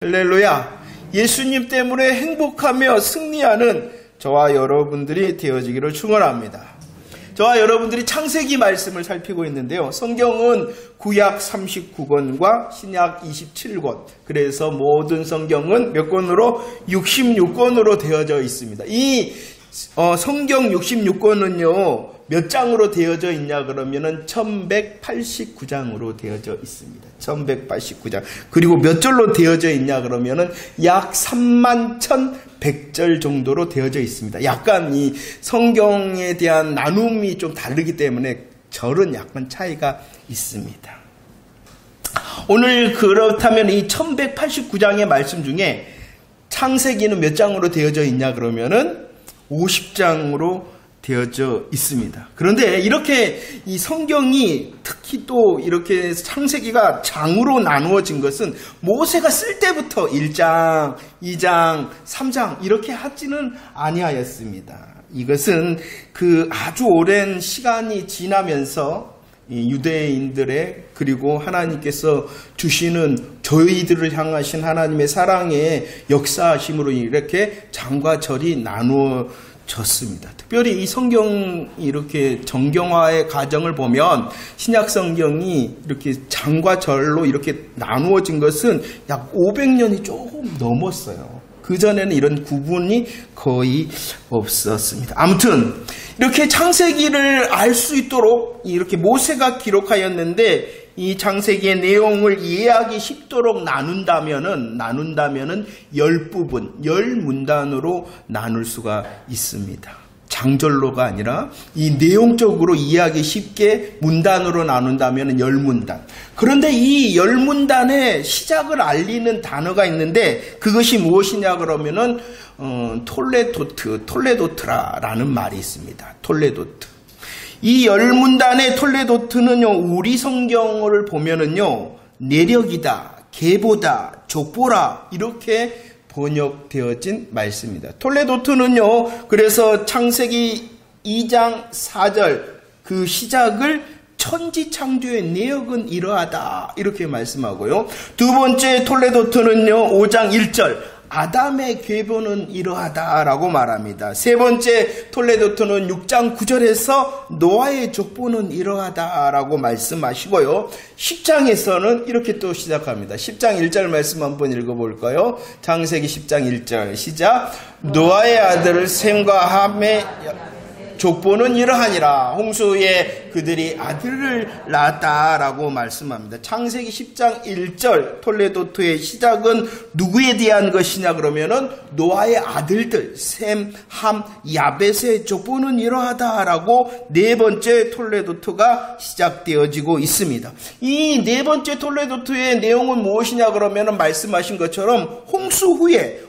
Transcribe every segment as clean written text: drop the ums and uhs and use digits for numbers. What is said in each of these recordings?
할렐루야! 예수님 때문에 행복하며 승리하는 저와 여러분들이 되어지기를 축원합니다. 저와 여러분들이 창세기 말씀을 살피고 있는데요. 성경은 구약 39권과 신약 27권. 그래서 모든 성경은 몇 권으로? 66권으로 되어져 있습니다. 이 성경 66권은요. 몇 장으로 되어져 있냐 그러면은 1189장으로 되어져 있습니다. 1189장. 그리고 몇 절로 되어져 있냐 그러면은 약 31,100절 정도로 되어져 있습니다. 약간 이 성경에 대한 나눔이 좀 다르기 때문에 절은 약간 차이가 있습니다. 오늘 그렇다면 이 1189장의 말씀 중에 창세기는 몇 장으로 되어져 있냐 그러면은 50장으로 되어져 있습니다. 그런데 이렇게 이 성경이 특히 또 이렇게 창세기가 장으로 나누어진 것은 모세가 쓸 때부터 1장, 2장, 3장 이렇게 하지는 아니하였습니다. 이것은 그 아주 오랜 시간이 지나면서 유대인들의 그리고 하나님께서 주시는 저희들을 향하신 하나님의 사랑의 역사하심으로 이렇게 장과 절이 나누어졌습니다. 특별히 이 성경 이렇게 정경화의 과정을 보면 신약 성경이 이렇게 장과 절로 이렇게 나누어진 것은 약 500년이 조금 넘었어요. 그전에는 이런 구분이 거의 없었습니다. 아무튼 이렇게 창세기를 알 수 있도록 이렇게 모세가 기록하였는데 이 창세기의 내용을 이해하기 쉽도록 나눈다면은 10부분, 10문단으로 나눌 수가 있습니다. 장절로가 아니라 이 내용적으로 이해하기 쉽게 문단으로 나눈다면 10문단. 그런데 이 10문단의 시작을 알리는 단어가 있는데 그것이 무엇이냐 그러면은 톨레도트라는 말이 있습니다. 톨레도트. 이 10문단의 톨레도트는요, 우리 성경을 보면은요, 내력이다, 계보다, 족보라, 이렇게 번역되어진 말씀입니다. 톨레도트는요, 그래서 창세기 2장 4절 그 시작을 천지창조의 내역은 이러하다 이렇게 말씀하고요. 두 번째 톨레도트는요, 5장 1절 아담의 계보는 이러하다라고 말합니다. 세 번째 톨레도트는 6장 9절에서 노아의 족보는 이러하다라고 말씀하시고요. 10장에서는 이렇게 또 시작합니다. 10장 1절 말씀 한번 읽어볼까요? 창세기 10장 1절 시작. 노아의 아들 셈과 함의 족보는 이러하니라. 홍수에 그들이 아들을 낳았다라고 말씀합니다. 창세기 10장 1절 톨레도트의 시작은 누구에 대한 것이냐 그러면은 노아의 아들들 셈, 함, 야벳의 족보는 이러하다라고 네 번째 톨레도트가 시작되어지고 있습니다. 이 네 번째 톨레도트의 내용은 무엇이냐 그러면은 말씀하신 것처럼 홍수 후에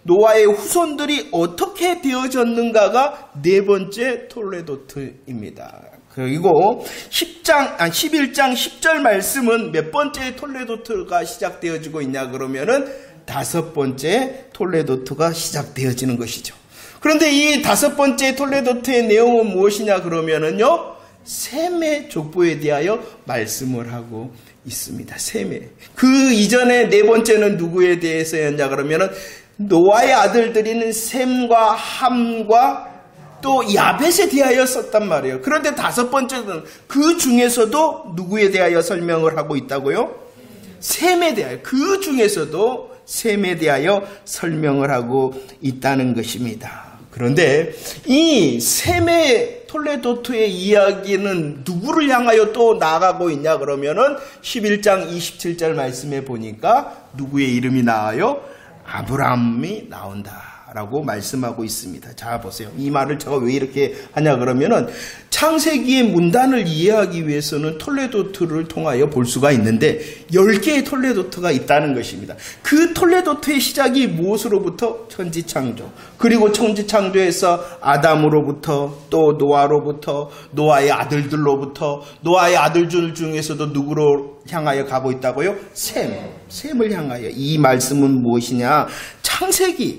노아의 후손들이 어떻게 되어졌는가가 네 번째 톨레도트입니다. 그리고 11장 10절 말씀은 몇 번째 톨레도트가 시작되어지고 있냐 그러면은 다섯 번째 톨레도트가 시작되어지는 것이죠. 그런데 이 다섯 번째 톨레도트의 내용은 무엇이냐 그러면은요, 셈의 족보에 대하여 말씀을 하고 있습니다. 셈의. 그 이전에 네 번째는 누구에 대해서였냐 그러면은 노아의 아들들이는 셈과 함과 또 야벳에 대하여 썼단 말이에요. 그런데 다섯 번째는 그 중에서도 누구에 대하여 설명을 하고 있다고요? 셈에 대하여. 그 중에서도 셈에 대하여 설명을 하고 있다는 것입니다. 그런데 이 셈의 톨레도트의 이야기는 누구를 향하여 또 나아가고 있냐 그러면은 11장 27절 말씀에 보니까 누구의 이름이 나와요? 아브라함이 나온다라고 말씀하고 있습니다. 자, 보세요. 이 말을 제가 왜 이렇게 하냐 그러면은 창세기의 문단을 이해하기 위해서는 톨레도트를 통하여 볼 수가 있는데 10개의 톨레도트가 있다는 것입니다. 그 톨레도트의 시작이 무엇으로부터? 천지창조. 그리고 천지창조에서 아담으로부터 또 노아로부터 노아의 아들들로부터 노아의 아들들 중에서도 누구로 향하여 가고 있다고요? 셈을 향하여. 이 말씀은 무엇이냐?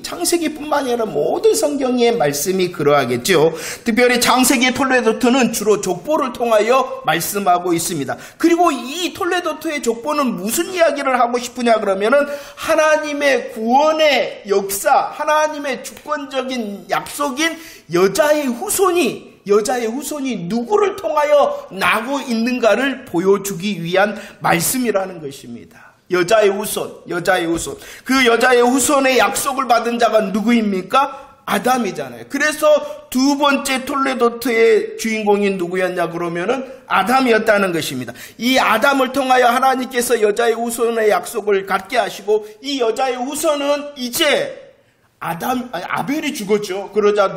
창세기뿐만 아니라 모든 성경의 말씀이 그러하겠죠. 특별히 창세기의 톨레도토는 주로 족보를 통하여 말씀하고 있습니다. 그리고 이 톨레도토의 족보는 무슨 이야기를 하고 싶으냐 그러면은 하나님의 구원의 역사, 하나님의 주권적인 약속인 여자의 후손이 누구를 통하여 나고 있는가를 보여주기 위한 말씀이라는 것입니다. 여자의 후손. 그 여자의 후손의 약속을 받은 자가 누구입니까? 아담이잖아요. 그래서 두 번째 톨레도토의 주인공이 누구였냐 그러면은 아담이었다는 것입니다. 이 아담을 통하여 하나님께서 여자의 후손의 약속을 갖게 하시고, 이 여자의 후손은 이제 아벨이 죽었죠. 그러자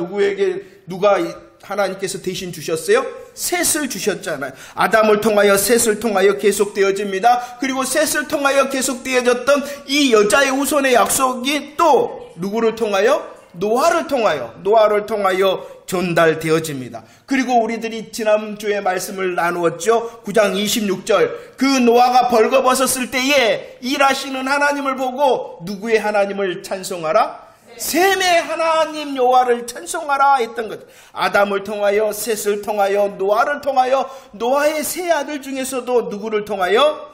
누가 하나님께서 대신 주셨어요? 셋을 주셨잖아요. 아담을 통하여 셋을 통하여 계속되어집니다. 그리고 셋을 통하여 계속되어졌던 이 여자의 후손의 약속이 또 누구를 통하여? 노아를 통하여 전달되어집니다. 그리고 우리들이 지난주에 말씀을 나누었죠. 9장 26절. 그 노아가 벌거벗었을 때에 일하시는 하나님을 보고 누구의 하나님을 찬송하라? 셈의 하나님 여호와를 찬송하라 했던 것. 아담을 통하여, 셋을 통하여, 노아를 통하여, 노아의 세 아들 중에서도 누구를 통하여?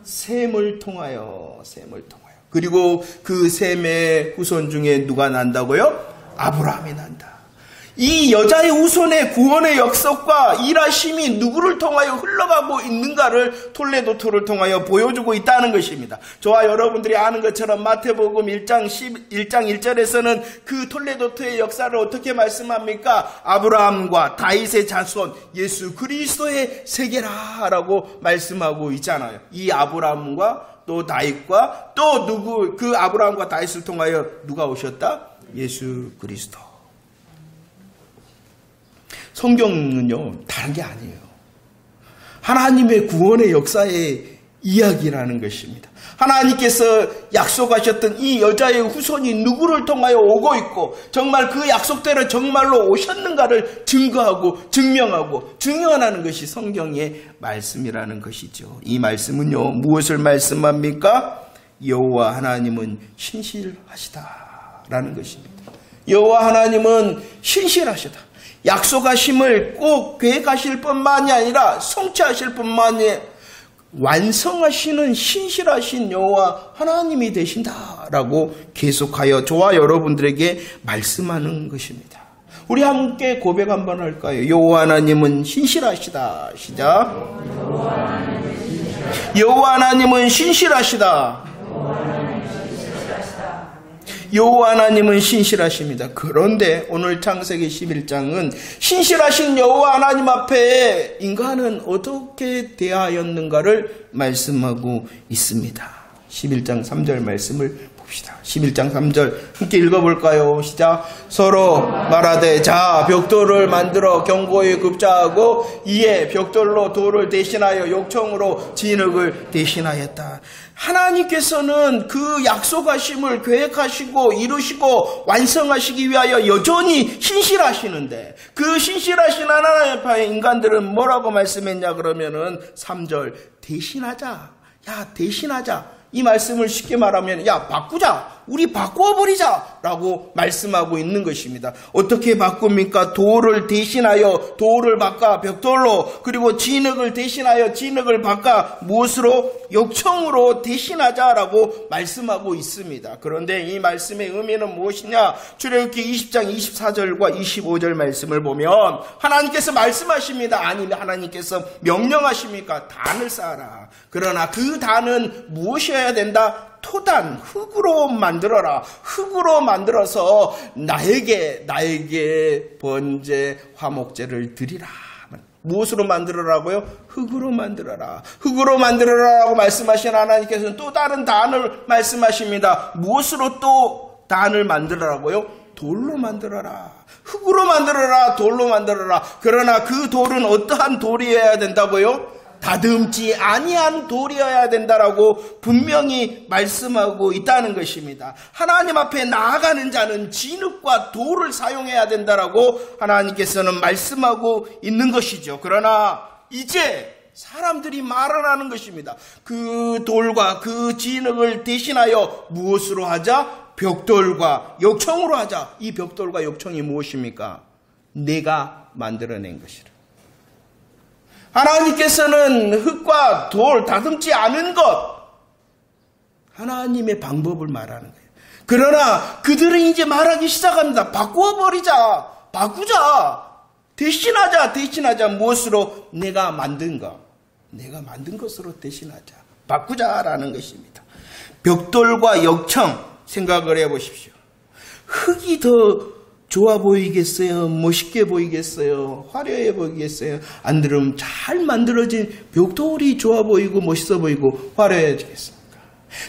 셈을 통하여. 그리고 그 셈의 후손 중에 누가 난다고요? 아브라함이 난다. 이 여자의 후손의 구원의 역사과 일하심이 누구를 통하여 흘러가고 있는가를 톨레도토를 통하여 보여주고 있다는 것입니다. 저와 여러분들이 아는 것처럼 마태복음 1장 1절에서는 그 톨레도토의 역사를 어떻게 말씀합니까? 아브라함과 다윗의 자손 예수 그리스도의 세계라라고 말씀하고 있잖아요. 이 아브라함과 또 다윗과 또 그 아브라함과 다윗을 통하여 누가 오셨다? 예수 그리스도. 성경은요, 다른 게 아니에요. 하나님의 구원의 역사의 이야기라는 것입니다. 하나님께서 약속하셨던 이 여자의 후손이 누구를 통하여 오고 있고, 정말 그 약속대로 정말로 오셨는가를 증거하고 증명하는 것이 성경의 말씀이라는 것이죠. 이 말씀은요, 무엇을 말씀합니까? 여호와 하나님은 신실하시다라는 것입니다. 여호와 하나님은 신실하시다. 약속하심을 꼭 계획하실 뿐만이 아니라 성취하실 뿐만이 아니라 완성하시는 신실하신 여호와 하나님이 되신다라고 계속하여 저와 여러분들에게 말씀하는 것입니다. 우리 함께 고백 한번 할까요? 여호와 하나님은 신실하시다. 시작. 여호와 하나님은 신실하시다. 여호와 하나님은 신실하십니다. 그런데 오늘 창세기 11장은 신실하신 여호와 하나님 앞에 인간은 어떻게 대하였는가를 말씀하고 있습니다. 11장 3절 말씀을 봅시다. 11장 3절 함께 읽어볼까요? 시작. 서로 말하되 자 벽돌을 만들어 견고히 굽자하고 이에 벽돌로 돌을 대신하여 욕청으로 진흙을 대신하였다. 하나님께서는 그 약속하심을 계획하시고 이루시고 완성하시기 위하여 여전히 신실하시는데, 그 신실하신 하나님 앞에 인간들은 뭐라고 말씀했냐 그러면은 3절 대신하자. 대신하자. 이 말씀을 쉽게 말하면 바꾸자. 우리 바꿔버리자 라고 말씀하고 있는 것입니다. 어떻게 바꿉니까? 돌을 대신하여 돌을 바꿔 벽돌로, 그리고 진흙을 대신하여 진흙을 바꿔 무엇으로? 욕청으로 대신하자라고 말씀하고 있습니다. 그런데 이 말씀의 의미는 무엇이냐? 출애굽기 20장 24절과 25절 말씀을 보면 하나님께서 말씀하십니다. 아니, 하나님께서 명령하십니까? 단을 쌓아라. 그러나 그 단은 무엇이어야 된다? 토단, 흙으로 만들어라. 흙으로 만들어서 나에게 번제 화목제를 드리라. 무엇으로 만들어라고요? 흙으로 만들어라. 흙으로 만들어라라고 말씀하신 하나님께서는 또 다른 단을 말씀하십니다. 무엇으로 또 단을 만들어라고요? 돌로 만들어라. 흙으로 만들어라. 돌로 만들어라. 그러나 그 돌은 어떠한 돌이어야 된다고요? 다듬지 아니한 돌이어야 된다라고 분명히 말씀하고 있다는 것입니다. 하나님 앞에 나아가는 자는 진흙과 돌을 사용해야 된다라고 하나님께서는 말씀하고 있는 것이죠. 그러나 이제 사람들이 말을 하는 것입니다. 그 돌과 그 진흙을 대신하여 무엇으로 하자? 벽돌과 역청으로 하자. 이 벽돌과 역청이 무엇입니까? 내가 만들어낸 것이라. 하나님께서는 흙과 돌, 다듬지 않은 것, 하나님의 방법을 말하는 거예요. 그러나 그들은 이제 말하기 시작합니다. 바꾸어버리자, 바꾸자, 대신하자. 무엇으로? 내가 만든 것, 내가 만든 것으로 대신하자, 바꾸자라는 것입니다. 벽돌과 역청 생각을 해보십시오. 흙이 더 좋아 보이겠어요? 멋있게 보이겠어요? 화려해 보이겠어요? 안 그러면 잘 만들어진 벽돌이 좋아 보이고 멋있어 보이고 화려해지겠습니까?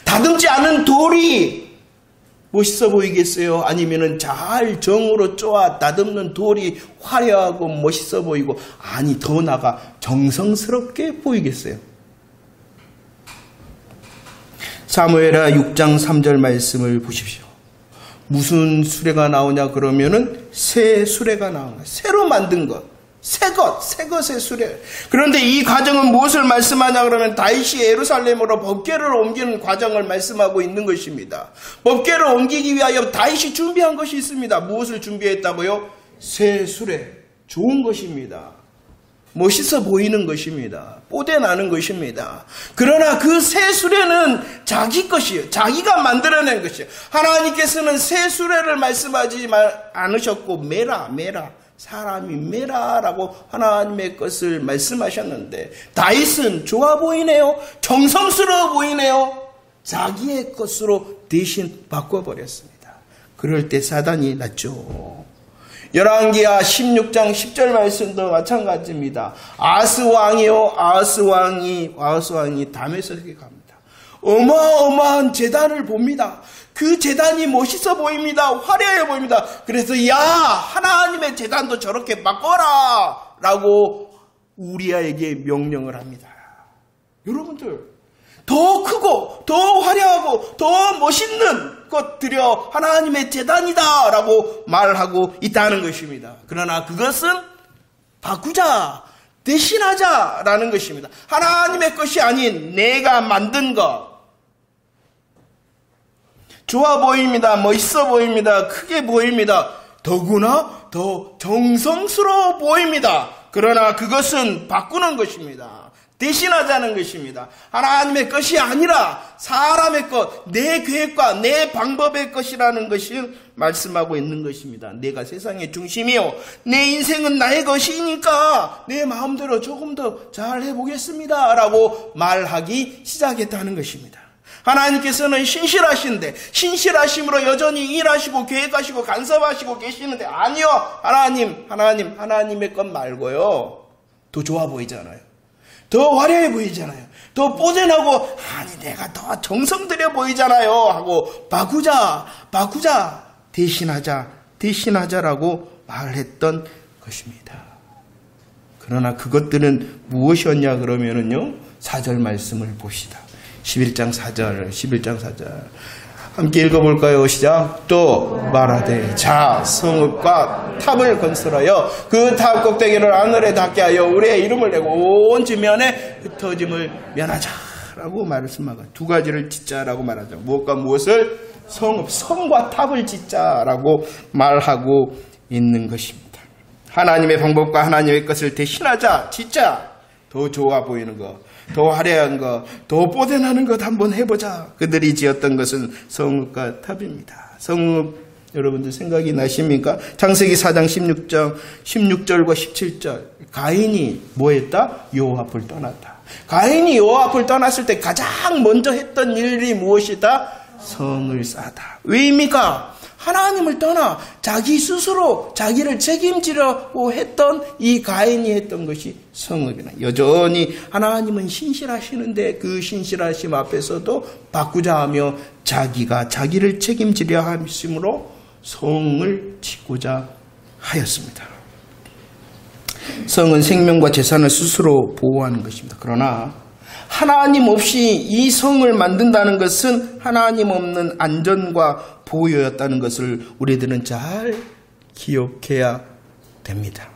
다듬지 않은 돌이 멋있어 보이겠어요? 아니면은 잘 정으로 쪼아 다듬는 돌이 화려하고 멋있어 보이고, 아니 더 나아가 정성스럽게 보이겠어요? 사무엘하 6장 3절 말씀을 보십시오. 무슨 수레가 나오냐 그러면은 새 수레가 나오냐. 새로 만든 것, 새 것의 수레. 그런데 이 과정은 무엇을 말씀하냐 그러면 다윗이 예루살렘으로 법궤를 옮기는 과정을 말씀하고 있는 것입니다. 법궤를 옮기기 위하여 다윗이 준비한 것이 있습니다. 무엇을 준비했다고요? 새 수레. 좋은 것입니다. 멋있어 보이는 것입니다. 뽀대나는 것입니다. 그러나 그 새 수레는 자기 것이에요. 자기가 만들어낸 것이에요. 하나님께서는 새 수레를 말씀하지 않으셨고 메라, 사람이 메라라고 하나님의 것을 말씀하셨는데, 다윗은 좋아 보이네요. 정성스러워 보이네요. 자기의 것으로 대신 바꿔버렸습니다. 그럴 때 사단이 났죠. 열왕기하 16장 10절 말씀도 마찬가지입니다. 아하스 왕이 다메섹에 갑니다. 어마어마한 제단을 봅니다. 그 제단이 멋있어 보입니다. 화려해 보입니다. 그래서 야, 하나님의 제단도 저렇게 바꿔라 라고 우리아에게 명령을 합니다. 여러분들, 더 크고 더 화려하고 더 멋있는 것 드려 하나님의 제단이다 라고 말하고 있다는 것입니다. 그러나 그것은 바꾸자, 대신하자 라는 것입니다. 하나님의 것이 아닌 내가 만든 것. 좋아 보입니다. 멋있어 보입니다. 크게 보입니다. 더구나 더 정성스러워 보입니다. 그러나 그것은 바꾸는 것입니다. 대신하자는 것입니다. 하나님의 것이 아니라 사람의 것, 내 계획과 내 방법의 것이라는 것을 말씀하고 있는 것입니다. 내가 세상의 중심이요, 내 인생은 나의 것이니까 내 마음대로 조금 더 잘 해보겠습니다 라고 말하기 시작했다는 것입니다. 하나님께서는 신실하신데, 신실하심으로 여전히 일하시고 계획하시고 간섭하시고 계시는데, 아니요, 하나님의 것 말고요, 더 좋아 보이잖아요. 더 화려해 보이잖아요. 더 뽀대나고, 아니 내가 더 정성 들여 보이잖아요 하고 바꾸자, 대신하자라고 말했던 것입니다. 그러나 그것들은 무엇이었냐 그러면은요, 4절 말씀을 봅시다. 11장 4절 함께 읽어볼까요? 시작. 또 말하되 자, 성읍과 탑을 건설하여 그 탑 꼭대기를 하늘에 닿게 하여 우리의 이름을 내고 온 지면에 흩어짐을 면하자라고 말씀하고, 두 가지를 짓자라고 말하죠. 무엇과 무엇을? 성읍, 성과 탑을 짓자라고 말하고 있는 것입니다. 하나님의 방법과 하나님의 것을 대신하자, 짓자. 더 좋아 보이는 것, 더 화려한 것, 더 뽀대나는 것 한번 해보자. 그들이 지었던 것은 성읍과 탑입니다. 성읍, 여러분들 생각이 나십니까? 창세기 4장 16절과 17절. 가인이 뭐 했다? 여호와 앞을 떠났다. 가인이 여호와 앞을 떠났을 때 가장 먼저 했던 일이 무엇이다? 성을 쌓다. 왜입니까? 하나님을 떠나 자기 스스로 자기를 책임지려고 했던 이 가인이 했던 것이 성읍이나, 여전히 하나님은 신실하시는데 그 신실하심 앞에서도 바꾸자 하며 자기가 자기를 책임지려 하심으로 성을 짓고자 하였습니다. 성은 생명과 재산을 스스로 보호하는 것입니다. 그러나 하나님 없이 이 성을 만든다는 것은 하나님 없는 안전과 보호였다는 것을 우리들은 잘 기억해야 됩니다.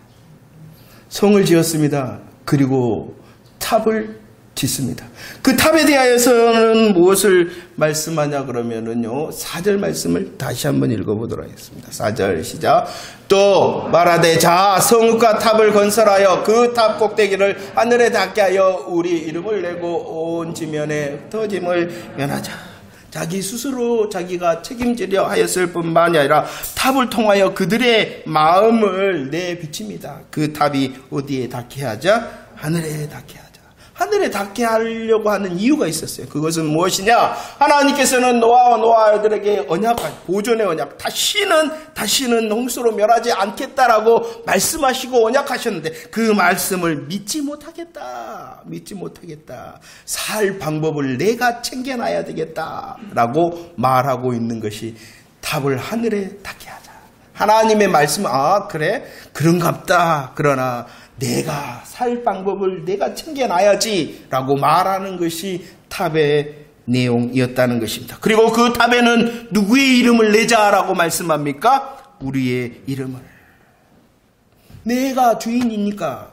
성을 지었습니다. 그리고 탑을 짓습니다. 그 탑에 대하여서는 무엇을 말씀하냐 그러면은요, 4절 말씀을 다시 한번 읽어보도록 하겠습니다. 4절 시작. 또 말하되 자 성읍과 탑을 건설하여 그 탑 꼭대기를 하늘에 닿게 하여 우리 이름을 내고 온 지면에 흩어짐을 면하자. 자기 스스로 자기가 책임지려 하였을 뿐만이 아니라 탑을 통하여 그들의 마음을 내비칩니다. 그 탑이 어디에 닿게 하자? 하늘에 닿게 하자. 하늘에 닿게 하려고 하는 이유가 있었어요. 그것은 무엇이냐? 하나님께서는 노아와 아들에게 보존의 언약, 다시는 홍수로 멸하지 않겠다라고 말씀하시고 언약하셨는데 그 말씀을 믿지 못하겠다. 살 방법을 내가 챙겨놔야 되겠다라고 말하고 있는 것이 탑을 하늘에 닿게 하자. 하나님의 말씀은 그래? 그런갑다. 그러나 내가 살 방법을 내가 챙겨놔야지 라고 말하는 것이 탑의 내용이었다는 것입니다. 그리고 그 탑에는 누구의 이름을 내자라고 말씀합니까? 우리의 이름을. 내가 주인이니까,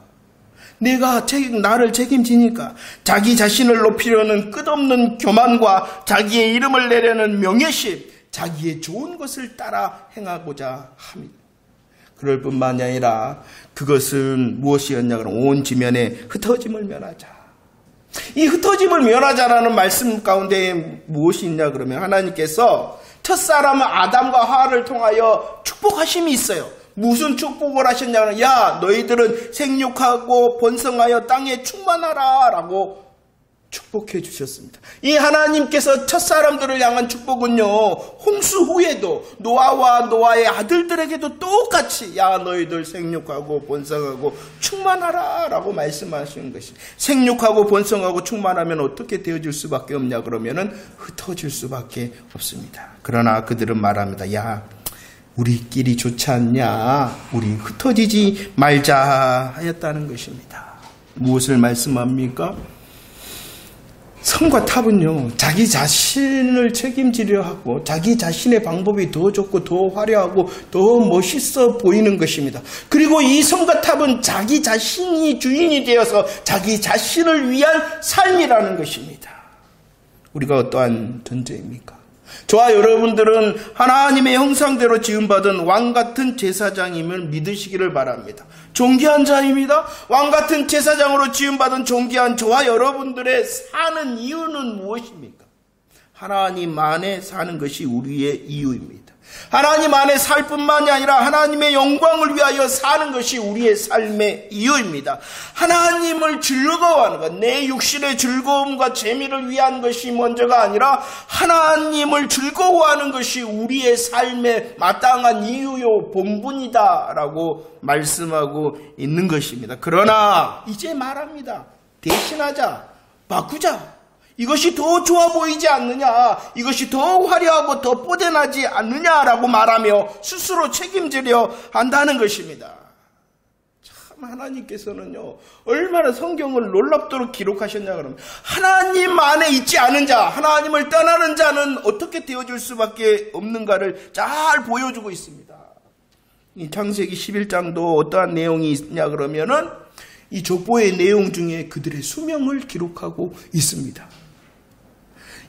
내가 나를 책임지니까, 자기 자신을 높이려는 끝없는 교만과 자기의 이름을 내려는 명예심, 자기의 좋은 것을 따라 행하고자 합니다. 그럴 뿐만이 아니라 그것은 무엇이었냐 그러면 온 지면에 흩어짐을 면하자. 이 흩어짐을 면하자라는 말씀 가운데 무엇이 있냐 그러면 하나님께서 첫사람 아담과 하와를 통하여 축복하심이 있어요. 무슨 축복을 하셨냐 그러면 야 너희들은 생육하고 번성하여 땅에 충만하라 라고 축복해 주셨습니다. 이 하나님께서 첫사람들을 향한 축복은요, 홍수 후에도 노아와 노아의 아들들에게도 똑같이 야 너희들 생육하고 번성하고 충만하라 라고 말씀하시는 것이, 생육하고 번성하고 충만하면 어떻게 되어질 수밖에 없냐 그러면은 흩어질 수밖에 없습니다. 그러나 그들은 말합니다. 야 우리끼리 좋지 않냐, 우리 흩어지지 말자 하였다는 것입니다. 무엇을 말씀합니까? 성과 탑은요, 자기 자신을 책임지려 하고 자기 자신의 방법이 더 좋고 더 화려하고 더 멋있어 보이는 것입니다. 그리고 이 성과 탑은 자기 자신이 주인이 되어서 자기 자신을 위한 삶이라는 것입니다. 우리가 어떠한 존재입니까? 저와 여러분들은 하나님의 형상대로 지음받은 왕같은 제사장임을 믿으시기를 바랍니다. 존귀한 자입니다. 왕같은 제사장으로 지음받은 존귀한 저와 여러분들의 사는 이유는 무엇입니까? 하나님 안에 사는 것이 우리의 이유입니다. 하나님 안에 살 뿐만이 아니라 하나님의 영광을 위하여 사는 것이 우리의 삶의 이유입니다. 하나님을 즐거워하는 것, 내 육신의 즐거움과 재미를 위한 것이 먼저가 아니라 하나님을 즐거워하는 것이 우리의 삶의 마땅한 이유요 본분이다라고 말씀하고 있는 것입니다. 그러나 이제 말합니다. 대신하자, 바꾸자. 이것이 더 좋아 보이지 않느냐, 이것이 더 화려하고 더 뽀대나지 않느냐라고 말하며 스스로 책임지려 한다는 것입니다. 참 하나님께서는요, 얼마나 성경을 놀랍도록 기록하셨냐 그러면 하나님 안에 있지 않은 자, 하나님을 떠나는 자는 어떻게 되어줄 수밖에 없는가를 잘 보여주고 있습니다. 이 창세기 11장도 어떠한 내용이 있냐 그러면은 이 족보의 내용 중에 그들의 수명을 기록하고 있습니다.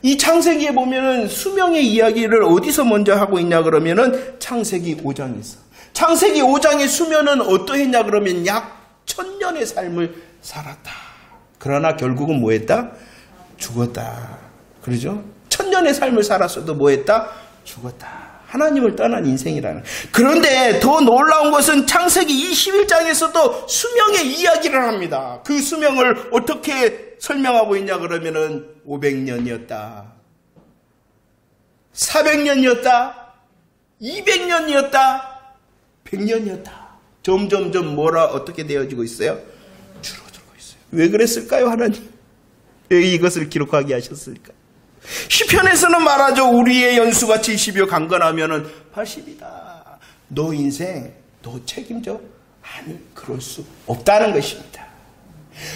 이 창세기에 보면은 수명의 이야기를 어디서 먼저 하고 있냐 그러면은 창세기 5장에서. 창세기 5장의 수명은 어떠했냐 그러면 약 1000년의 삶을 살았다. 그러나 결국은 뭐 했다? 죽었다. 그러죠? 1000년의 삶을 살았어도 뭐 했다? 죽었다. 하나님을 떠난 인생이라는. 그런데 더 놀라운 것은 창세기 21장에서도 수명의 이야기를 합니다. 그 수명을 어떻게 설명하고 있냐 그러면은 500년이었다. 400년이었다. 200년이었다. 100년이었다. 점점점 어떻게 되어지고 있어요? 줄어들고 있어요. 왜 그랬을까요, 하나님? 왜 이것을 기록하게 하셨을까? 시편에서는 말하죠. 우리의 연수가 70여 강건하면은 80이다. 너 인생 너 책임져? 아니, 그럴 수 없다는 것입니다.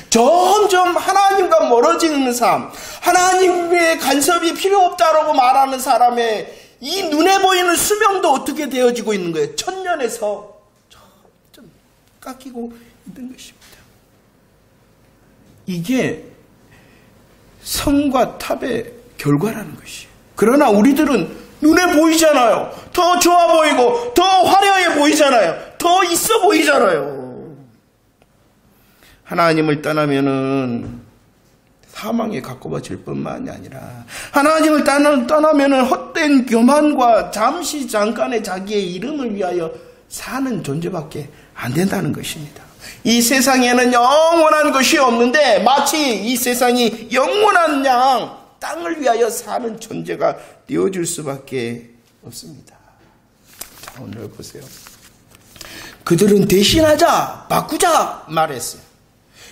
점점 하나님과 멀어지는 삶, 하나님의 간섭이 필요 없다라고 말하는 사람의 이 눈에 보이는 수명도 어떻게 되어지고 있는 거예요? 1000년에서 점점 깎이고 있는 것입니다. 이게 성과 탑의 결과라는 것이에요. 그러나 우리들은 눈에 보이잖아요. 더 좋아 보이고 더 화려해 보이잖아요. 더 있어 보이잖아요. 하나님을 떠나면은 사망에 가까워질 뿐만이 아니라 하나님을 떠나면은 헛된 교만과 잠깐의 자기의 이름을 위하여 사는 존재밖에 안 된다는 것입니다. 이 세상에는 영원한 것이 없는데 마치 이 세상이 영원한 양 땅을 위하여 사는 존재가 되어줄 수밖에 없습니다. 자, 오늘 보세요. 그들은 대신하자, 바꾸자 말했어요.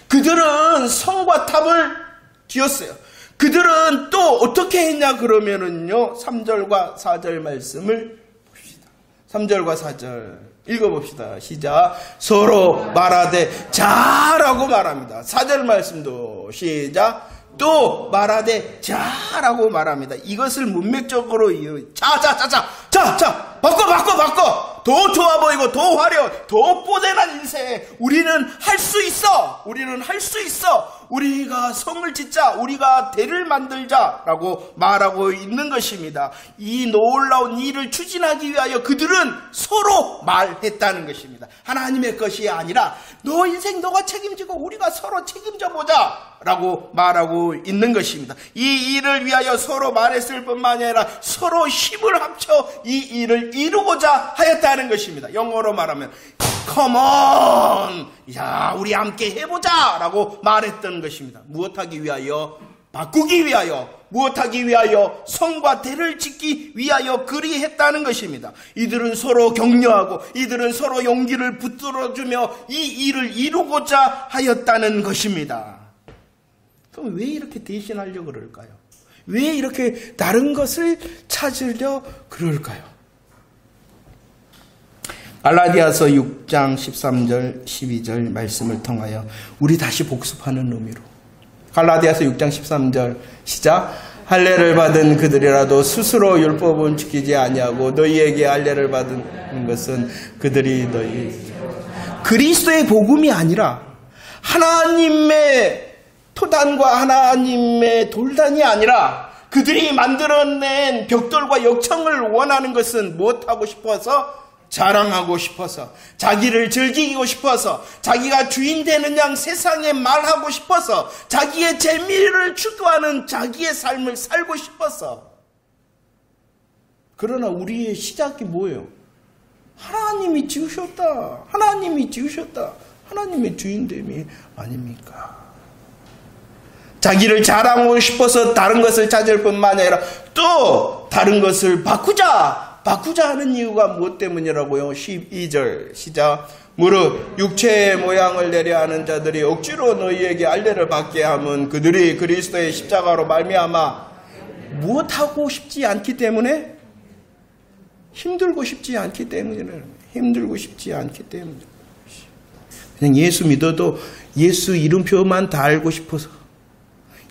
그들은 성과 탑을 지었어요. 그들은 또 어떻게 했냐 그러면은요, 3절과 4절 말씀을 봅시다. 3절과 4절 읽어봅시다. 시작. 서로 말하되 자라고 말합니다. 4절 말씀도 시작. 또 말하되 자라고 말합니다. 이것을 문맥적으로 자 바꿔 더 좋아 보이고 더 화려 더 뽀대난 인생 우리는 할 수 있어. 우리가 성을 짓자. 우리가 대를 만들자라고 말하고 있는 것입니다. 이 놀라운 일을 추진하기 위하여 그들은 서로 말했다는 것입니다. 하나님의 것이 아니라 너 인생 너가 책임지고 우리가 서로 책임져 보자 라고 말하고 있는 것입니다. 이 일을 위하여 서로 말했을 뿐만 아니라 서로 힘을 합쳐 이 일을 이루고자 하였다는 것입니다. 영어로 말하면 Come on! 야, 우리 함께 해보자! 라고 말했던 것입니다. 무엇하기 위하여? 바꾸기 위하여. 무엇하기 위하여? 성과 대를 짓기 위하여 그리했다는 것입니다. 이들은 서로 격려하고 이들은 서로 용기를 붙들어주며 이 일을 이루고자 하였다는 것입니다. 그럼 왜 이렇게 대신하려고 그럴까요? 왜 이렇게 다른 것을 찾으려 그럴까요? 갈라디아서 6장 13절 12절 말씀을 통하여 우리 다시 복습하는 의미로 갈라디아서 6장 13절 시작. 할례를 받은 그들이라도 스스로 율법은 지키지 아니하고 너희에게 할례를 받은 것은 그들이 그리스도의 복음이 아니라 하나님의 토단과 하나님의 돌단이 아니라 그들이 만들어낸 벽돌과 역청을 원하는 것은 무엇하고 싶어서? 자랑하고 싶어서, 자기를 즐기고 싶어서, 자기가 주인 되는 양 세상에 말하고 싶어서, 자기의 재미를 추구하는 자기의 삶을 살고 싶어서. 그러나 우리의 시작이 뭐예요? 하나님이 지으셨다. 하나님의 주인됨이 아닙니까? 자기를 자랑하고 싶어서 다른 것을 찾을 뿐만 아니라 또 다른 것을 바꾸자 하는 이유가 무엇 때문이라고요? 12절 시작. 무릇 육체의 모양을 내려 하는 자들이 억지로 너희에게 할례를 받게 하면 그들이 그리스도의 십자가로 말미암아 무엇하고 싶지 않기 때문에? 힘들고 싶지 않기 때문에. 그냥 예수 믿어도 예수 이름표만 달고 싶어서,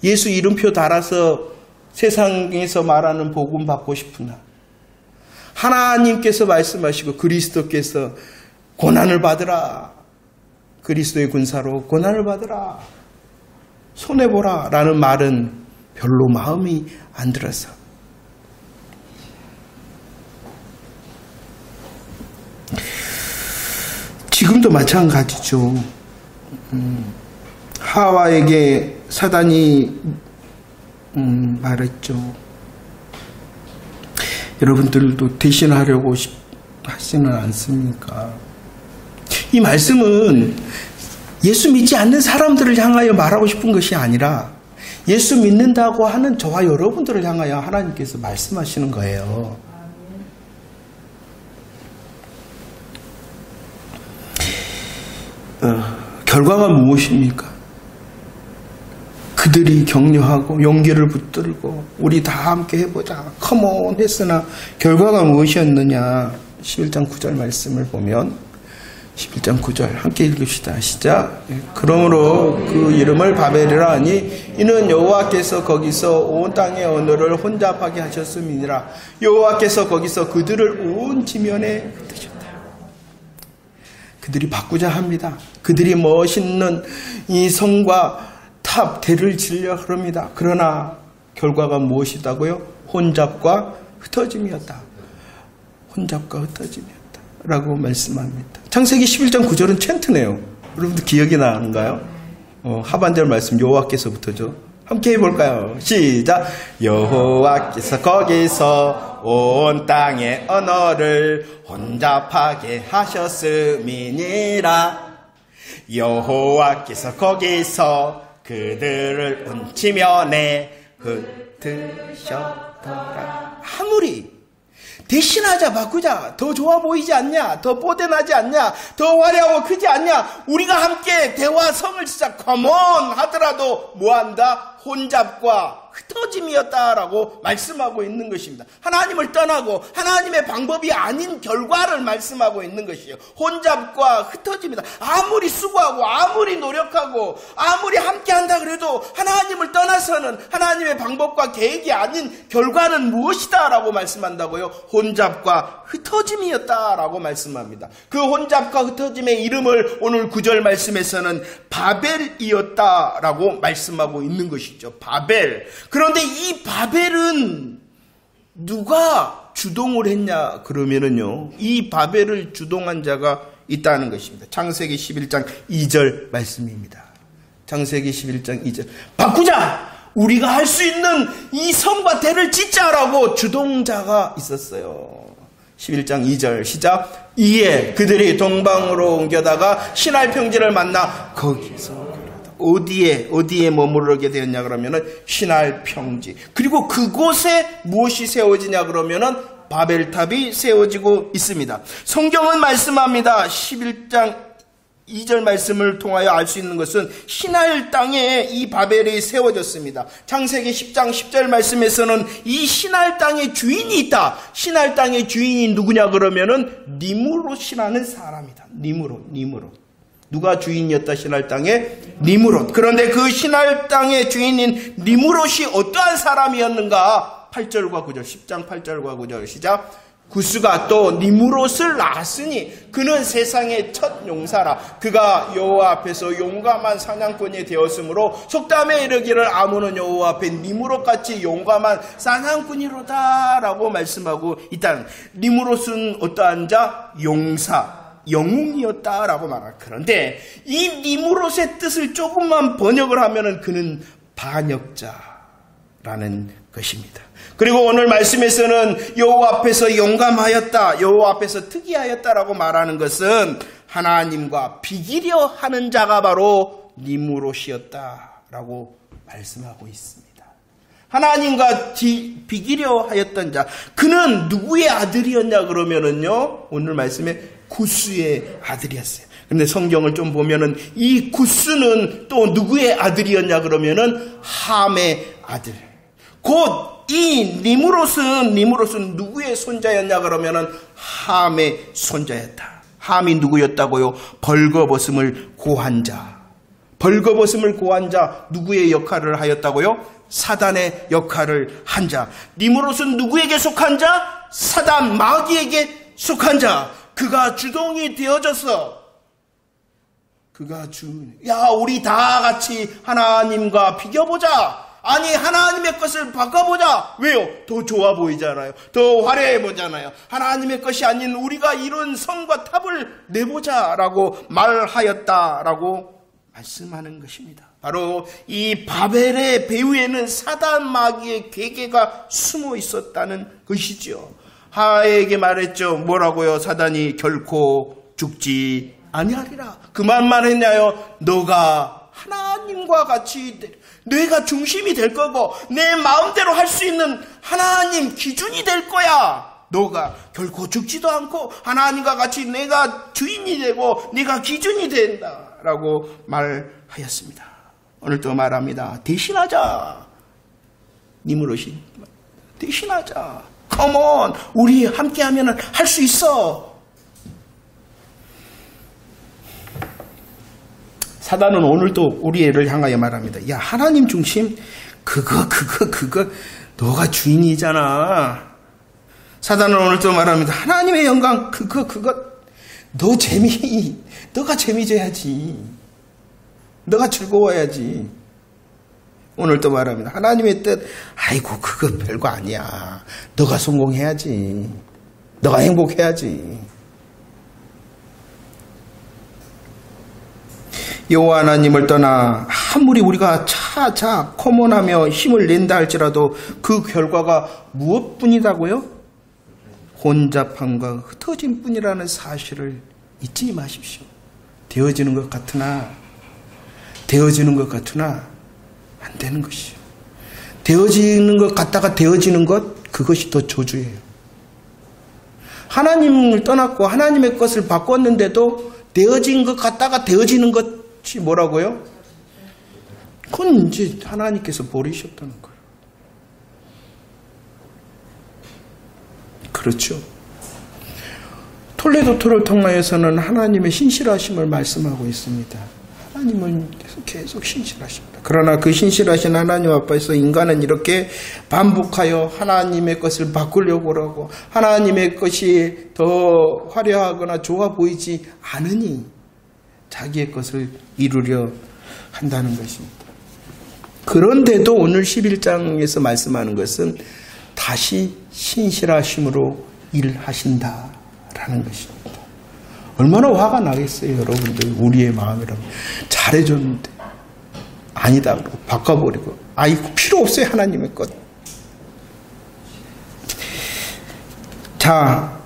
예수 이름표 달아서 세상에서 말하는 복음 받고 싶으나 하나님께서 말씀하시고 그리스도께서 고난을 받으라, 그리스도의 군사로 고난을 받으라, 손해보라 라는 말은 별로 마음이 안 들어서 지금도 마찬가지죠. 하와에게 사단이 말했죠. 여러분들도 대신하려고 하지는 않습니까? 이 말씀은 예수 믿지 않는 사람들을 향하여 말하고 싶은 것이 아니라 예수 믿는다고 하는 저와 여러분들을 향하여 하나님께서 말씀하시는 거예요. 결과가 무엇입니까? 그들이 격려하고 용기를 붙들고 우리 다 함께 해보자 컴온 했으나 결과가 무엇이었느냐? 11장 9절 말씀을 보면 11장 9절 함께 읽읍시다. 시작. 그러므로 그 이름을 바벨이라 하니 이는 여호와께서 거기서 온 땅의 언어를 혼잡하게 하셨음이니라. 여호와께서 거기서 그들을 온 지면에 흩으셨다. 그들이 바꾸자 합니다. 그들이 멋있는 이 성과 대를 지으려 그럽니다. 그러나 결과가 무엇이다고요? 혼잡과 흩어짐이었다. 혼잡과 흩어짐이었다. 라고 말씀합니다. 창세기 11장 9절은 챈트네요. 여러분들 기억이 나는가요? 하반절 말씀 여호와께서부터죠. 함께 해볼까요? 시작! 여호와께서 거기서 온 땅의 언어를 혼잡하게 하셨음이니라. 여호와께서 거기서 그들을 얹히며 내흩으셨더라. 아무리 대신하자, 바꾸자, 더 좋아 보이지 않냐, 더 뽀대나지 않냐, 더 화려하고 크지 않냐, 우리가 함께 대화성을 진짜 컴온 하더라도 뭐한다? 혼잡과 흩어짐이었다라고 말씀하고 있는 것입니다. 하나님을 떠나고 하나님의 방법이 아닌 결과를 말씀하고 있는 것이요. 혼잡과 흩어짐이다. 아무리 수고하고 아무리 노력하고 아무리 함께한다 그래도 하나님을 떠나서는 하나님의 방법과 계획이 아닌 결과는 무엇이다 라고 말씀한다고요. 혼잡과 흩어짐이었다라고 말씀합니다. 그 혼잡과 흩어짐의 이름을 오늘 9절 말씀에서는 바벨이었다라고 말씀하고 있는 것이죠. 바벨. 그런데 이 바벨은 누가 주동을 했냐 그러면은요, 이 바벨을 주동한 자가 있다는 것입니다. 창세기 11장 2절 말씀입니다. 창세기 11장 2절. 바꾸자! 우리가 할 수 있는 이 성과 대를 짓자라고 주동자가 있었어요. 11장 2절 시작. 이에 그들이 동방으로 옮겨다가 시날 평지를 만나 거기서 어디에 머무르게 되었냐 그러면은 시날 평지. 그리고 그곳에 무엇이 세워지냐 그러면은 바벨탑이 세워지고 있습니다. 성경은 말씀합니다. 11장 2절 말씀을 통하여 알 수 있는 것은 시날 땅에 이 바벨이 세워졌습니다. 창세기 10장 10절 말씀에서는 이 시날 땅의 주인이 있다. 시날 땅의 주인이 누구냐 그러면은 니므롯이라는 사람이다. 니므롯. 누가 주인이었다? 시날 땅의 니므롯. 그런데 그 시날 땅의 주인인 니므롯이 어떠한 사람이었는가? 8절과 9절, 10장 8절과 9절 시작. 구스가 또 니므롯을 낳았으니 그는 세상의 첫 용사라. 그가 여호와 앞에서 용감한 사냥꾼이 되었으므로 속담에 이르기를 아무는 여호와 앞에 니므롯같이 용감한 사냥꾼이로다 라고 말씀하고 있다는. 니므롯은 어떠한 자? 용사, 영웅이었다라고 말합니다. 그런데 이 니므롯의 뜻을 조금만 번역을 하면은 그는 반역자라는 것입니다. 그리고 오늘 말씀에서는 여호와 앞에서 용감하였다, 여호와 앞에서 특이하였다라고 말하는 것은 하나님과 비기려 하는 자가 바로 니므롯이었다라고 말씀하고 있습니다. 하나님과 비기려 하였던 자, 그는 누구의 아들이었냐 그러면은요, 오늘 말씀에 구스의 아들이었어요. 그런데 성경을 좀 보면은 이 구스는 또 누구의 아들이었냐 그러면은 함의 아들. 곧 이 니므롯은 누구의 손자였냐 그러면은 함의 손자였다. 함이 누구였다고요? 벌거벗음을 고한 자. 벌거벗음을 고한 자, 누구의 역할을 하였다고요? 사단의 역할을 한 자. 니므롯은 누구에게 속한 자? 사단 마귀에게 속한 자. 그가 주동이 되어져서 우리 다 같이 하나님과 비교보자. 아니, 하나님의 것을 바꿔보자. 왜요? 더 좋아 보이잖아요. 더 화려해 보잖아요. 하나님의 것이 아닌 우리가 이룬 성과 탑을 내보자라고 말하였다라고 말씀하는 것입니다. 바로 이 바벨의 배후에는 사단 마귀의 계계가 숨어 있었다는 것이죠. 하에게 말했죠. 뭐라고요? 사단이 결코 죽지 아니하리라. 그만 했냐요? 너가 하나님과 같이 내가 중심이 될 거고 내 마음대로 할 수 있는 하나님 기준이 될 거야. 너가 결코 죽지도 않고 하나님과 같이 내가 주인이 되고 네가 기준이 된다라고 말하였습니다. 오늘 또 말합니다. 대신하자. 니므롯이 대신하자. 컴온, 우리 함께하면 할 수 있어. 사단은 오늘도 우리를 향하여 말합니다. 야, 하나님 중심, 그거 너가 주인이잖아. 사단은 오늘도 말합니다. 하나님의 영광, 그거 너가 재미져야지. 너가 즐거워야지. 오늘도 말합니다. 하나님의 뜻, 아이고 그거 별거 아니야. 너가 성공해야지. 너가 행복해야지. 여호와 하나님을 떠나 아무리 우리가 차차 커먼하며 힘을 낸다 할지라도 그 결과가 무엇뿐이라고요? 혼잡함과 흩어진 뿐이라는 사실을 잊지 마십시오. 되어지는 것 같으나 안 되는 것이요. 되어지는 것 같다가 되어지는 것, 그것이 더 저주예요. 하나님을 떠났고 하나님의 것을 바꿨는데도 되어진 것 같다가 되어지는 것이 뭐라고요? 그건 이제 하나님께서 버리셨다는 거예요. 그렇죠. 톨레도토를 통하여서는 하나님의 신실하심을 말씀하고 있습니다. 하나님은 계속 신실하십니다. 그러나 그 신실하신 하나님 앞에서 인간은 이렇게 반복하여 하나님의 것을 바꾸려고 하고 하나님의 것이 더 화려하거나 좋아 보이지 않으니 자기의 것을 이루려 한다는 것입니다. 그런데도 오늘 11장에서 말씀하는 것은 다시 신실하심으로 일하신다라는 것입니다. 얼마나 화가 나겠어요, 여러분들. 우리의 마음이라면 잘해줬는데 아니다 그러고 바꿔버리고 아이고 필요 없어요, 하나님의 것. 자,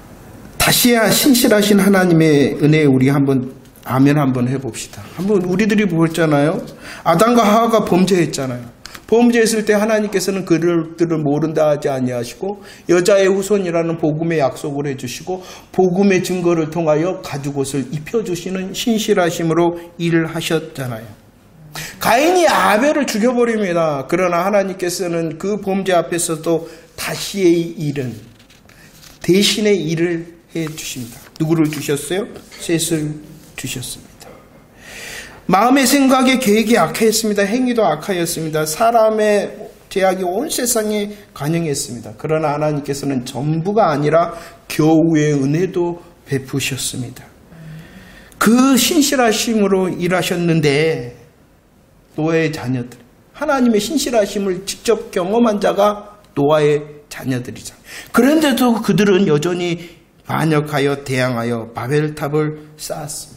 다시야 신실하신 하나님의 은혜에 우리 한번 아멘 한번 해봅시다. 한번 우리들이 보았잖아요. 아담과 하와가 범죄했잖아요. 범죄했을 때 하나님께서는 그들을 모른다 하지 아니하시고 여자의 후손이라는 복음의 약속을 해주시고 복음의 증거를 통하여 가죽옷을 입혀주시는 신실하심으로 일을 하셨잖아요. 가인이 아벨을 죽여버립니다. 그러나 하나님께서는 그 범죄 앞에서도 다시의 일은 대신의 일을 해주십니다. 누구를 주셨어요? 셋을 주셨습니다. 마음의 생각의 계획이 악하였습니다. 행위도 악하였습니다. 사람의 죄악이 온 세상에 관영했습니다. 그러나 하나님께서는 전부가 아니라 겨우의 은혜도 베푸셨습니다. 그 신실하심으로 일하셨는데 노아의 자녀들, 하나님의 신실하심을 직접 경험한 자가 노아의 자녀들이잖아요. 그런데도 그들은 여전히 반역하여 대항하여 바벨탑을 쌓았습니다.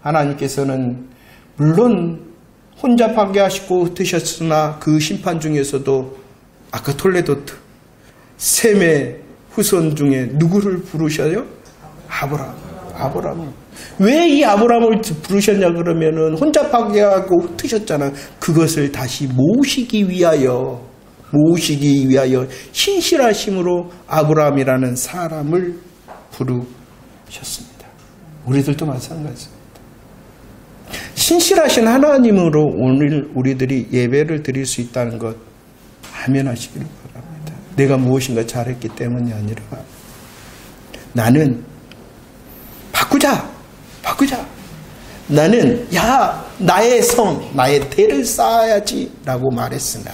하나님께서는 물론 혼잡하게 하시고 흩으셨으나 그 심판 중에서도 아까 톨레도트 셈의 후손 중에 누구를 부르셔요? 아브라함. 왜 이 아브라함을 부르셨냐 그러면은 혼잡하게 하고 흩으셨잖아요. 그것을 다시 모으시기 위하여 신실하심으로 아브라함이라는 사람을 부르셨습니다. 우리들도 마찬가지입니다. 신실하신 하나님으로 오늘 우리들이 예배를 드릴 수 있다는 것 아멘하시길 바랍니다. 내가 무엇인가 잘했기 때문이 아니라 나는 바꾸자. 나는 나의 나의 대를 쌓아야지 라고 말했으나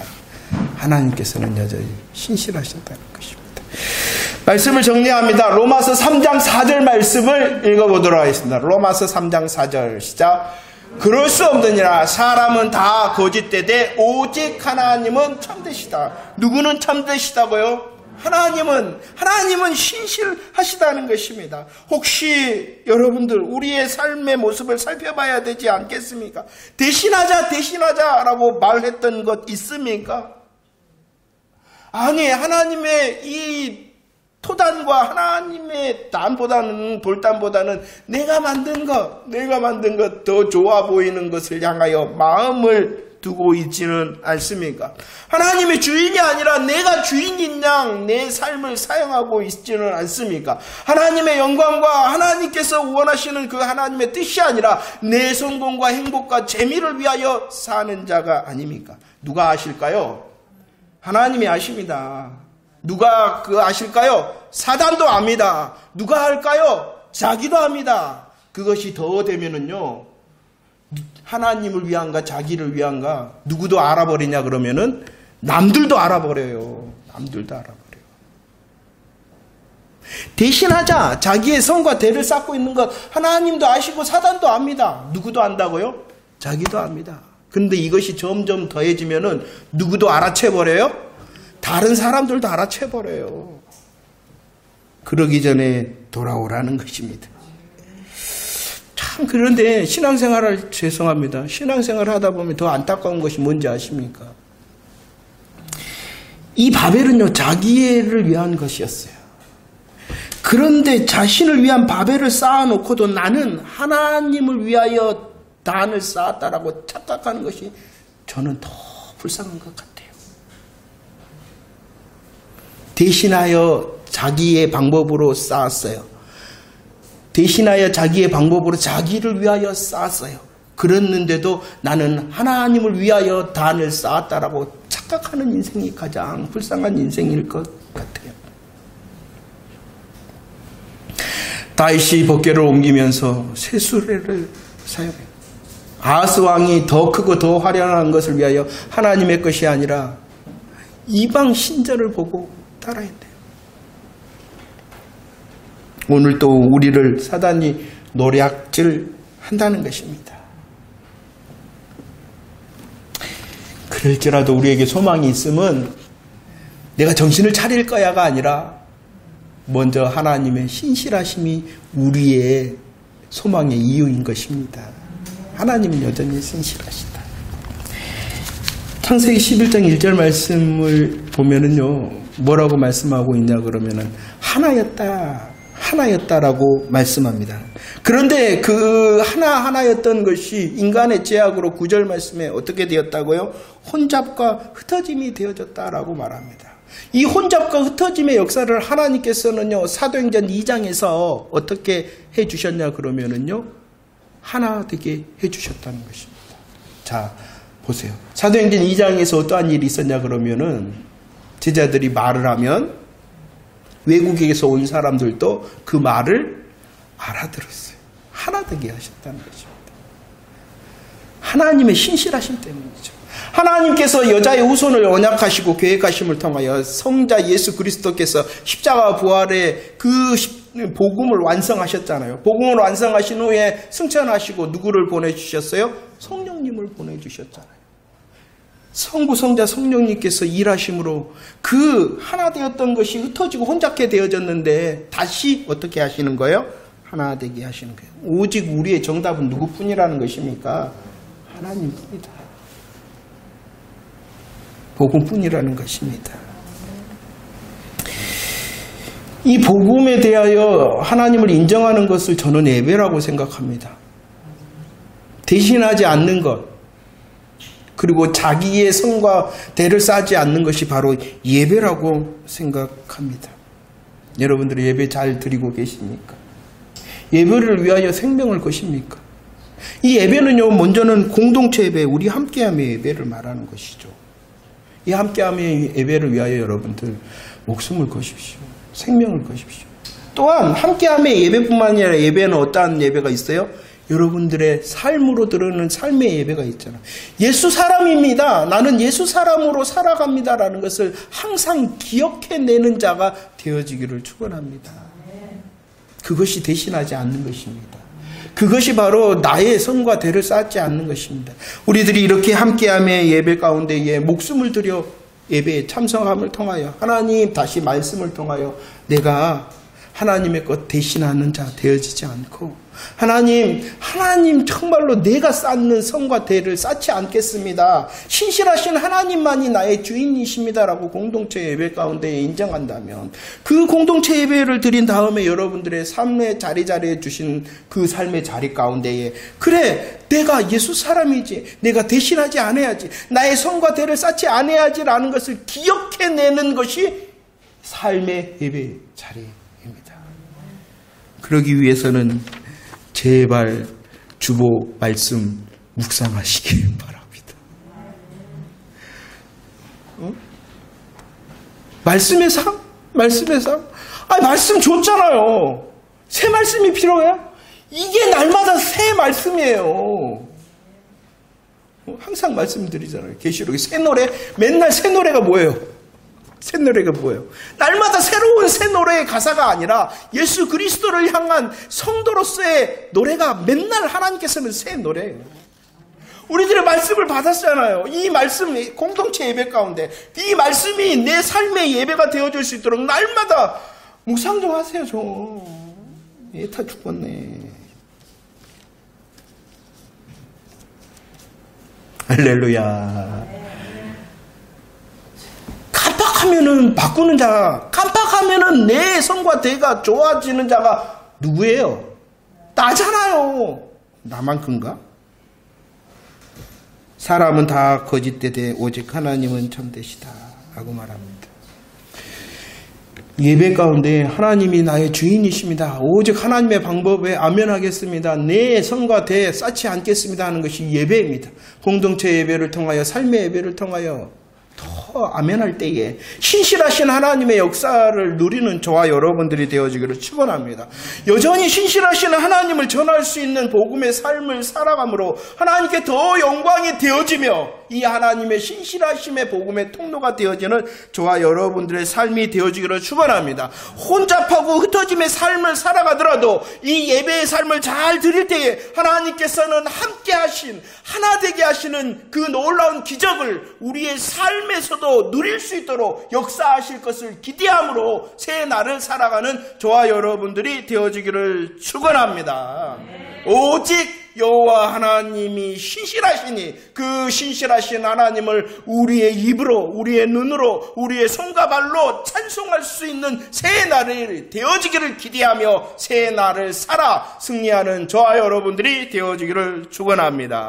하나님께서는 여전히 신실하신다는 것입니다. 말씀을 정리합니다. 로마서 3장 4절 말씀을 읽어보도록 하겠습니다. 로마서 3장 4절 시작. 그럴 수 없느니라. 사람은 다 거짓되되 오직 하나님은 참되시다. 누구는 참되시다고요? 하나님은 신실하시다는 것입니다. 혹시 여러분들 우리의 삶의 모습을 살펴봐야 되지 않겠습니까? 대신하자라고 말했던 것 있습니까? 아니, 하나님의 이 토단과 하나님의 돌단보다는 내가 만든 것 더 좋아 보이는 것을 향하여 마음을 두고 있지는 않습니까? 하나님의 주인이 아니라 내가 주인인 양 내 삶을 사용하고 있지는 않습니까? 하나님의 영광과 하나님께서 원하시는 그 하나님의 뜻이 아니라 내 성공과 행복과 재미를 위하여 사는 자가 아닙니까? 누가 아실까요? 하나님이 아십니다. 누가 아실까요? 사단도 압니다. 누가 할까요? 자기도 압니다. 그것이 더 되면은요, 하나님을 위한가 자기를 위한가 누구도 알아버리냐 그러면은 남들도 알아버려요. 대신하자. 자기의 성과 대를 쌓고 있는 것 하나님도 아시고 사단도 압니다. 누구도 안다고요? 자기도 압니다. 그런데 이것이 점점 더해지면은 누구도 알아채버려요? 다른 사람들도 알아채버려요. 그러기 전에 돌아오라는 것입니다. 참, 그런데 신앙생활을, 죄송합니다. 신앙생활을 하다 보면 더 안타까운 것이 뭔지 아십니까? 이 바벨은요, 자기를 위한 것이었어요. 그런데 자신을 위한 바벨을 쌓아놓고도 나는 하나님을 위하여 단을 쌓았다라고 착각하는 것이 저는 더 불쌍한 것 같아요. 대신하여 자기의 방법으로 쌓았어요. 대신하여 자기의 방법으로 자기를 위하여 쌓았어요. 그랬는데도 나는 하나님을 위하여 단을 쌓았다라고 착각하는 인생이 가장 불쌍한 인생일 것 같아요. 다윗이 법궤를 옮기면서 새 수레를 사용해요. 아하스 왕이 더 크고 더 화려한 것을 위하여 하나님의 것이 아니라 이방 신전을 보고 따라했대요. 오늘 또 우리를 사단이 노략질 한다는 것입니다. 그럴지라도 우리에게 소망이 있으면 내가 정신을 차릴 거야가 아니라 먼저 하나님의 신실하심이 우리의 소망의 이유인 것입니다. 하나님은 여전히 신실하시다. 창세기 11장 1절 말씀을 보면은요, 뭐라고 말씀하고 있냐 그러면은 하나였다라고 말씀합니다. 그런데 그 하나였던 것이 인간의 죄악으로 9절 말씀에 어떻게 되었다고요? 혼잡과 흩어짐이 되어졌다라고 말합니다. 이 혼잡과 흩어짐의 역사를 하나님께서는요, 사도행전 2장에서 어떻게 해주셨냐 그러면은요, 하나 되게 해주셨다는 것입니다. 자, 보세요. 사도행전 2장에서 어떠한 일이 있었냐 그러면은 제자들이 말을 하면 외국에서 온 사람들도 그 말을 알아들었어요. 하나 되게 하셨다는 것입니다. 하나님의 신실하심 때문이죠. 하나님께서 여자의 후손을 언약하시고 계획하심을 통하여 성자 예수 그리스도께서 십자가 부활의 그 복음을 완성하셨잖아요. 복음을 완성하신 후에 승천하시고 누구를 보내주셨어요? 성령님을 보내주셨잖아요. 성부, 성자, 성령님께서 일하심으로 그 하나 되었던 것이 흩어지고 혼잡게 되어졌는데 다시 어떻게 하시는 거예요? 하나 되게 하시는 거예요. 오직 우리의 정답은 누구뿐이라는 것입니까? 하나님뿐이다. 복음뿐이라는 것입니다. 이 복음에 대하여 하나님을 인정하는 것을 저는 예배라고 생각합니다. 대신하지 않는 것, 그리고 자기의 성과 대를 쌓지 않는 것이 바로 예배라고 생각합니다. 여러분들이 예배 잘 드리고 계십니까? 예배를 위하여 생명을 거십니까? 이 예배는요, 먼저는 공동체 예배, 우리 함께함의 예배를 말하는 것이죠. 이 함께함의 예배를 위하여 여러분들 목숨을 거십시오. 생명을 거십시오. 또한 함께함의 예배뿐만 아니라 예배는 어떠한 예배가 있어요? 여러분들의 삶으로 드러나는 삶의 예배가 있잖아요. 예수 사람입니다. 나는 예수 사람으로 살아갑니다라는 것을 항상 기억해내는 자가 되어지기를 축원합니다. 그것이 대신하지 않는 것입니다. 그것이 바로 나의 성과 대를 쌓지 않는 것입니다. 우리들이 이렇게 함께함의 예배 가운데에 목숨을 들여 예배에 참석함을 통하여 하나님 다시 말씀을 통하여 내가 하나님의 것 대신하는 자 되어지지 않고 하나님 정말로 내가 쌓는 성과 대를 쌓지 않겠습니다. 신실하신 하나님만이 나의 주인이십니다라고 공동체 예배 가운데 인정한다면 그 공동체 예배를 드린 다음에 여러분들의 삶의 자리에 주신 그 삶의 자리 가운데에 그래 내가 예수 사람이지 내가 대신하지 않아야지 나의 성과 대를 쌓지 않아야지라는 것을 기억해내는 것이 삶의 예배 자리입니다. 그러기 위해서는 제발 주보 말씀 묵상하시기 바랍니다. 말씀의 삶? 말씀의 삶? 말씀 줬잖아요. 새 말씀이 필요해요? 이게 날마다 새 말씀이에요. 항상 말씀드리잖아요. 계시록에 새 노래, 맨날 새 노래가 뭐예요? 새 노래가 뭐예요? 날마다 새로운 새 노래의 가사가 아니라 예수 그리스도를 향한 성도로서의 노래가 맨날 하나님께서는 새 노래예요. 우리들의 말씀을 받았잖아요. 이 말씀이 공동체 예배 가운데 이 말씀이 내 삶의 예배가 되어줄 수 있도록 날마다 묵상 좀 하세요. 좀 애타 죽겠네. 할렐루야. 깜빡하면은 바꾸는 자, 깜빡하면은 내 성과 대가 좋아지는 자가 누구예요? 나잖아요. 나만큼가? 사람은 다 거짓되되 오직 하나님은 참되시다 라고 말합니다. 예배 가운데 하나님이 나의 주인이십니다. 오직 하나님의 방법에 아멘하겠습니다. 내 성과 대 쌓지 않겠습니다 하는 것이 예배입니다. 공동체 예배를 통하여 삶의 예배를 통하여 더 아멘할 때에 신실하신 하나님의 역사를 누리는 저와 여러분들이 되어지기를 축원합니다. 여전히 신실하신 하나님을 전할 수 있는 복음의 삶을 살아감으로 하나님께 더 영광이 되어지며 이 하나님의 신실하심의 복음의 통로가 되어지는 저와 여러분들의 삶이 되어지기를 축원합니다. 혼잡하고 흩어짐의 삶을 살아가더라도 이 예배의 삶을 잘 드릴 때에 하나님께서는 함께 하신 하나 되게 하시는 그 놀라운 기적을 우리의 삶에서도 누릴 수 있도록 역사하실 것을 기대함으로 새 날을 살아가는 저와 여러분들이 되어지기를 축원합니다. 오직 여호와 하나님이 신실하시니 그 신실하신 하나님을 우리의 입으로 우리의 눈으로 우리의 손과 발로 찬송할 수 있는 새 날을 되어지기를 기대하며 새 날을 살아 승리하는 저와 여러분들이 되어지기를 축원합니다.